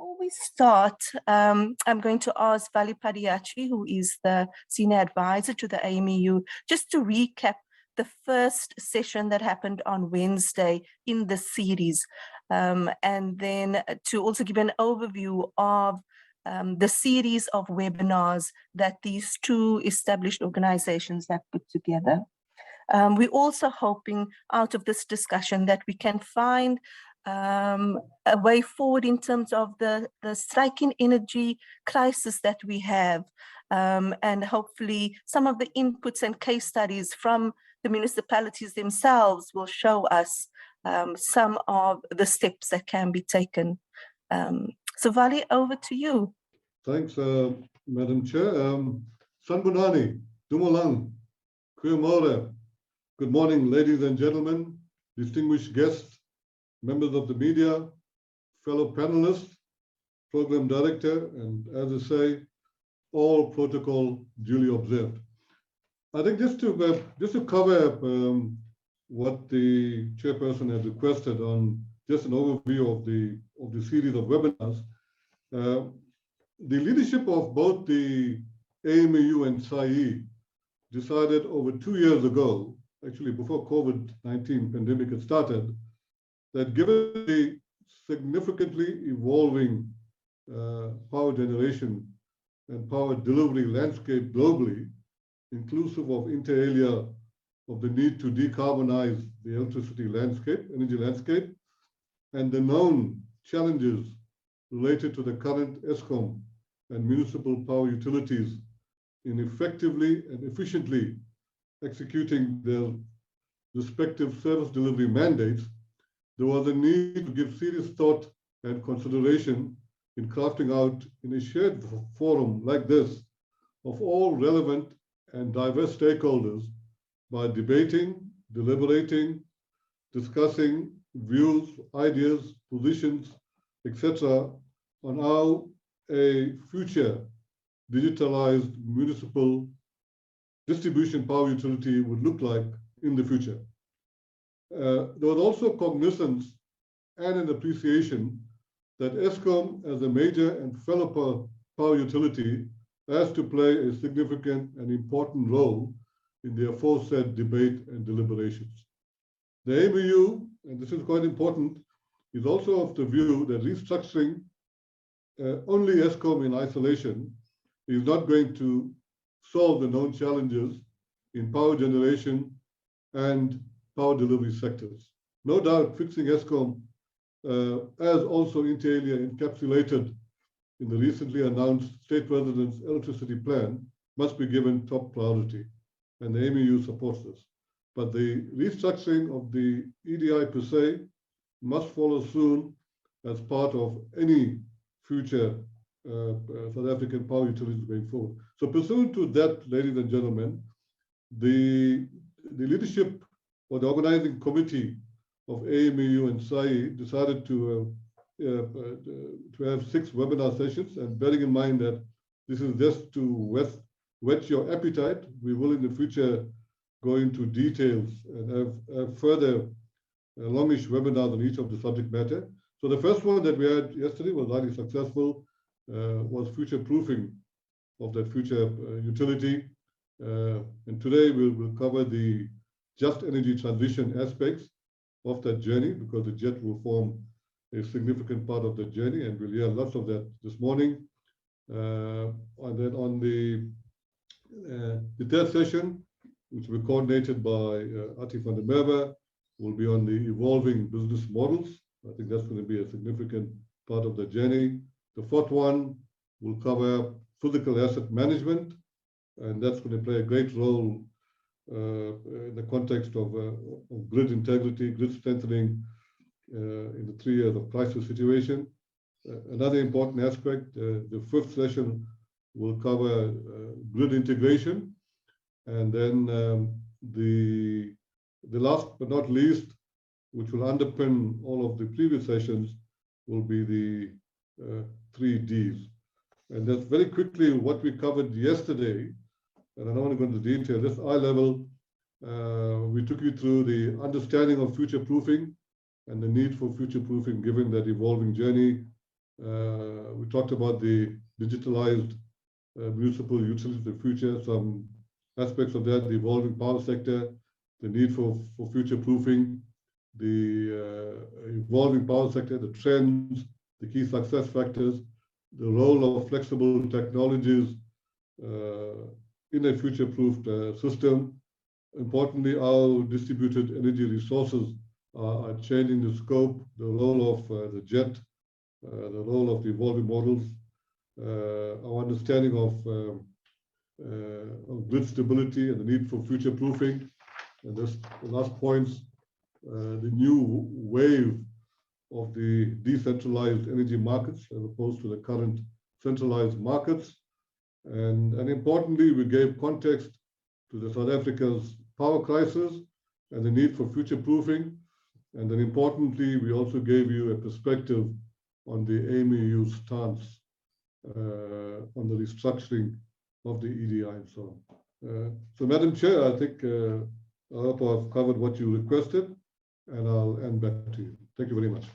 Before we start, I'm going to ask Vali Padiachi, who is the Senior Advisor to the AMEU, just to recap the first session that happened on Wednesday in the series, and then to also give an overview of the series of webinars that these two established organizations have put together. We're also hoping out of this discussion that we can find a way forward in terms of the striking energy crisis that we have, and hopefully some of the inputs and case studies from the municipalities themselves will show us some of the steps that can be taken. So Vali, over to you. Thanks, Madam Chair. Sanbunani, Dumolang, Kuyamore. Good morning, ladies and gentlemen, distinguished guests, members of the media, fellow panelists, program director, and as I say, all protocol duly observed. I think just to cover what the chairperson has requested on just an overview of the series of webinars, the leadership of both the AMEU and SAIEE decided over 2 years ago, actually before COVID-19 pandemic had started, that given the significantly evolving power generation and power delivery landscape globally, inclusive of inter alia of the need to decarbonize the electricity landscape, energy landscape, and the known challenges related to the current ESCOM and municipal power utilities in effectively and efficiently executing their respective service delivery mandates, there was a need to give serious thought and consideration in crafting out in a shared forum like this of all relevant and diverse stakeholders by debating, deliberating, discussing views, ideas, positions, etc. on how a future digitalized municipal distribution power utility would look like in the future. There was also cognizance and an appreciation that ESCOM as a major and fellow power utility has to play a significant and important role in the aforesaid debate and deliberations. The AMEU, and this is quite important, is also of the view that restructuring only ESCOM in isolation is not going to solve the known challenges in power generation and power delivery sectors. No doubt fixing ESCOM, as also inter alia encapsulated in the recently announced State President's electricity plan, must be given top priority, and the AMEU supports this. But the restructuring of the EDI per se must follow soon as part of any future South African power utilities going forward. So pursuant to that, ladies and gentlemen, the leadership or the organizing committee of AMEU and SAIEE decided to have 6 webinar sessions, and bearing in mind that this is just to whet your appetite, we will in the future go into details and have further longish webinars on each of the subject matter. So the first one that we had yesterday was highly successful, was future proofing of that future utility. And today we'll cover the just energy transition aspects of that journey, because the JET will form a significant part of the journey, and we'll hear lots of that this morning. And then on the third session, which will be coordinated by Atif van der Merwe, will be on the evolving business models. I think that's going to be a significant part of the journey. The fourth one will cover physical asset management, and that's going to play a great role in the context of grid integrity, grid strengthening in the 3 years of crisis situation. Another important aspect, the fifth session will cover grid integration. And then the last but not least, which will underpin all of the previous sessions, will be the 3 Ds. And that's very quickly what we covered yesterday. And I don't want to go into detail, just eye level. We took you through the understanding of future proofing and the need for future proofing given that evolving journey. We talked about the digitalized municipal utilities of the future, some aspects of that, the evolving power sector, the need for future-proofing, the evolving power sector, the trends, the key success factors, the role of flexible technologies in a future-proofed system. Importantly, how distributed energy resources are changing the scope, the role of the jet, the role of the evolving models, our understanding of grid stability and the need for future-proofing. And this the last points, the new wave of the decentralized energy markets as opposed to the current centralized markets. And importantly, we gave context to the South Africa's power crisis and the need for future-proofing. And then importantly, we also gave you a perspective on the AMEU stance on the restructuring of the EDI and so on. So Madam Chair, I think I hope I've covered what you requested, and I'll end back to you. Thank you very much.